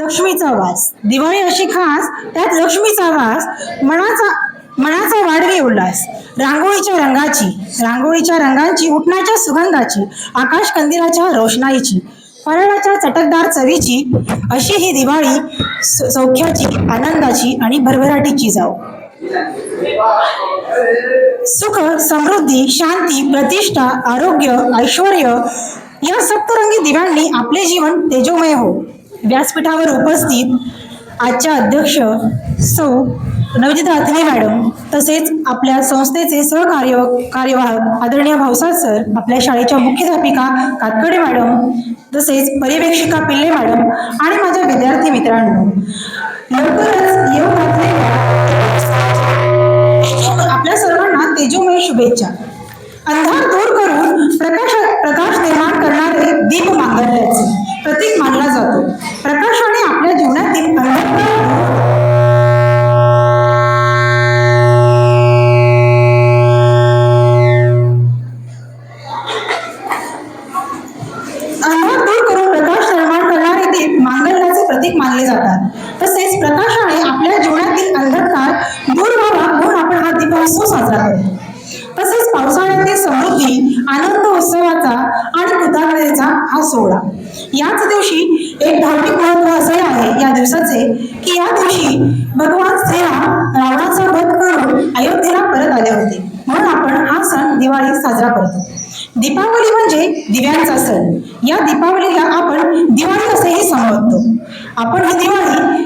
लक्ष्मीचा वास. दिवाळी अशी खास, त्यात लक्ष्मीचा वास, मनाचा वाढवी उल्हास. रांगोळीच्या रंगांची, उठण्याच्या सुगंधाची, आकाश कंदिलाच्या रोषणाईची, फराळाच्या चटकदार चवीची, अशी ही दिवाळी सौख्याची, आनंदाची आणि भरभराटीची जाव. सुख, समृद्धी, शांती, प्रतिष्ठा, आरोग्य, ऐश्वर या सप्तरंगी दिव्यांनी आपले जीवन तेजोमय हो. व्यासपीठावर उपस्थित आजच्या अध्यक्ष सौ नवजित राथने मॅडम, तसेच आपल्या संस्थेचे कार्यवाहक आदरणीय भाऊसाहेब सर, आपल्या शाळेच्या मुख्याध्यापिका कातकडे मॅडम, तसेच पर्यवेक्षिका पिल्ले मॅडम आणि माझ्या विद्यार्थी मित्रांनो, लवकरच येऊ घातलेल्या आपल्या सर्वांना तेजोमय शुभेच्छा. अंधार दूर करून प्रकाश निर्माण करणारे दीप मांगल्याचे प्रतीक मानला जातो. प्रकाशाने आपल्या जीवनातील अंधार दूर करून प्रकाश निर्माण करणारे दीप मांगल्याचे प्रतीक मानले जातात. तसेच प्रकाशाने आपल्या जीवनातील अंधकार दूर व्हावा म्हणून आपण हा दीपोत्सव साजरा करतो. तसेच पावसाळ्यातील समृद्धी, आनंद उत्सवाचा आणि कृतज्ञतेचा हा सोहळा. याच दिवशी एक धार्मिक महत्व असे आहे या दिवसाचे, की या दिवशी भगवान श्रीराम रावणाचा वध करून अयोध्येला परत आले होते, म्हणून आपण हा सण दिवाळी साजरा करतो. दीपावली म्हणजे दिव्यांचा सण. या दीपावलीला आपण दिवाळी असेही संबोधतो. आपण ही दिवाळी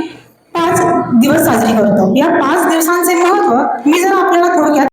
5 दिवस साजरी करतो. या 5 दिवसांचे महत्व मी जर आपल्याला थोडक्यात